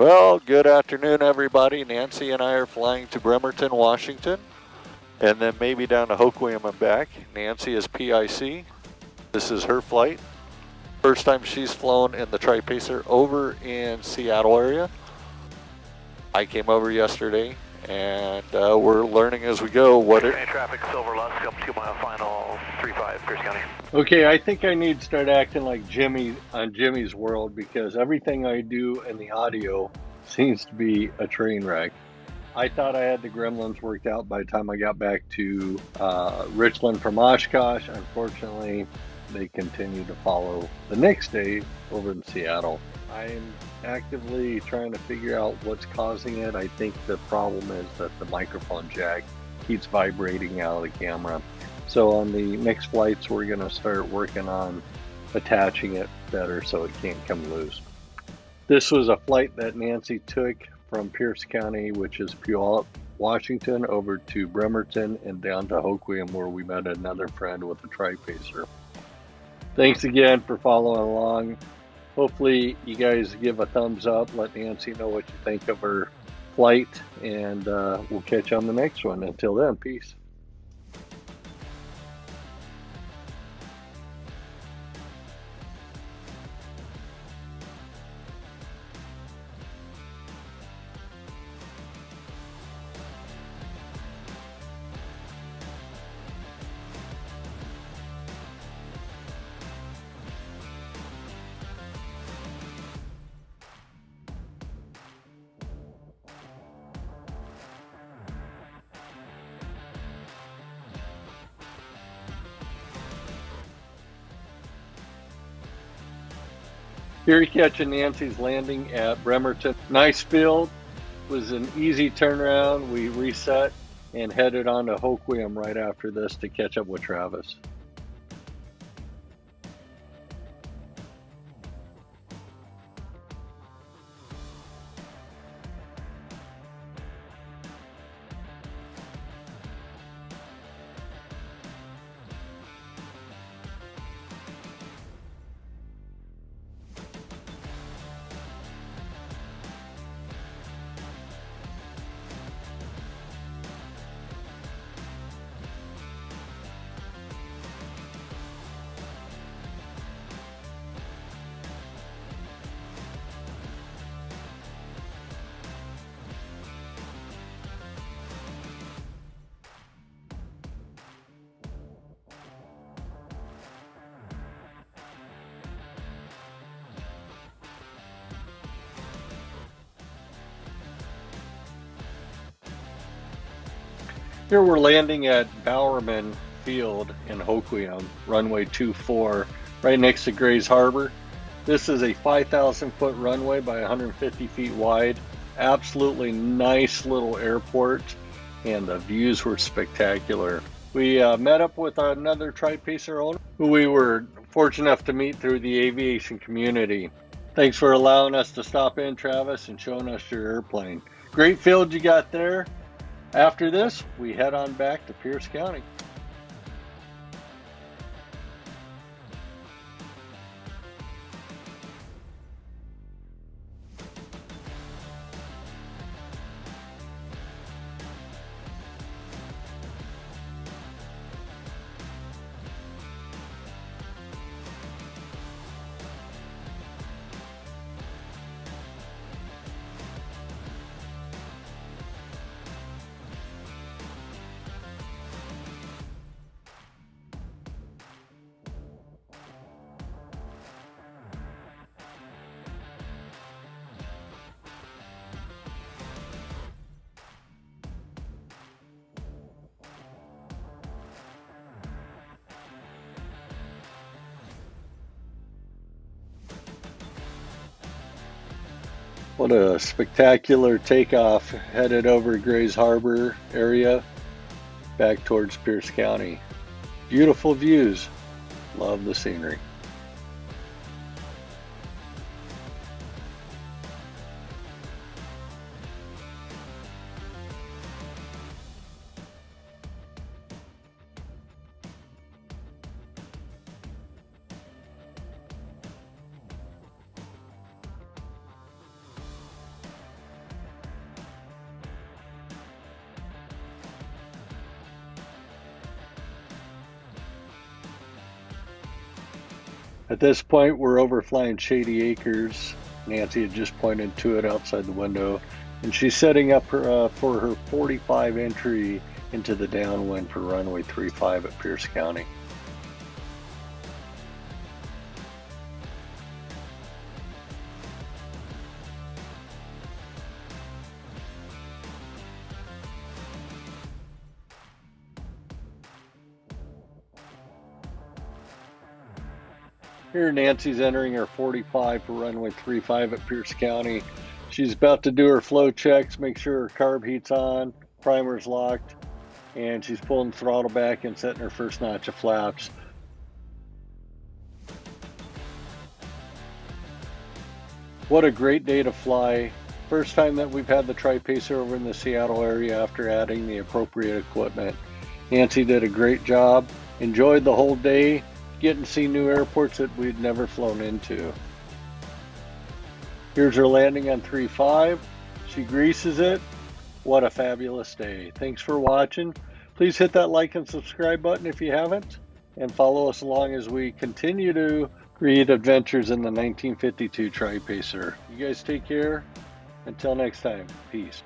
Well, good afternoon, everybody. Nancy and I are flying to Bremerton, Washington, and then maybe down to HQM and back. Nancy is PIC. This is her flight. First time she's flown in the Tripacer over in Seattle area. I came over yesterday, and we're learning as we go what it... Traffic, Silver Lux, up 2 mile final, 35, Pierce County. Okay, I think I need to start acting like Jimmy on Jimmy's World because everything I do in the audio seems to be a train wreck. I thought I had the gremlins worked out by the time I got back to Richland from Oshkosh. Unfortunately, they continue to follow the next day over in Seattle. I'm actively trying to figure out what's causing it. I think the problem is that the microphone jack keeps vibrating out of the camera. So on the next flights, we're going to start working on attaching it better so it can't come loose. This was a flight that Nancy took from Pierce County, which is Puyallup, Washington, over to Bremerton and down to Hoquiam, where we met another friend with a Tripacer. Thanks again for following along. Hopefully you guys give a thumbs up. Let Nancy know what you think of her flight, and we'll catch you on the next one. Until then, peace. Here you catching Nancy's landing at Bremerton. Nice field, was an easy turnaround. We reset and headed on to Hoquiam right after this to catch up with Travis. Here we're landing at Bowerman Field in Hoquiam, runway 24, right next to Grays Harbor. This is a 5,000 foot runway by 150 feet wide. Absolutely nice little airport, and the views were spectacular. We met up with another Tripacer owner who we were fortunate enough to meet through the aviation community. Thanks for allowing us to stop in, Travis, and showing us your airplane. Great field you got there. After this, we head on back to Pierce County. What a spectacular takeoff, headed over Grays Harbor area, back towards Pierce County. Beautiful views. Love the scenery. At this point, we're over flying Shady Acres. Nancy had just pointed to it outside the window, and she's setting up for her 45 entry into the downwind for runway 35 at Pierce County. Here Nancy's entering her 45 for runway 35 at Pierce County. She's about to do her flow checks, make sure her carb heat's on, primer's locked, and she's pulling the throttle back and setting her first notch of flaps. What a great day to fly. First time that we've had the Tripacer over in the Seattle area after adding the appropriate equipment. Nancy did a great job. Enjoyed the whole day, getting to see new airports that we'd never flown into. Here's her landing on 3.5. She greases it. What a fabulous day. Thanks for watching. Please hit that like and subscribe button if you haven't, and follow us along as we continue to create adventures in the 1952 Tripacer. You guys take care. Until next time, peace.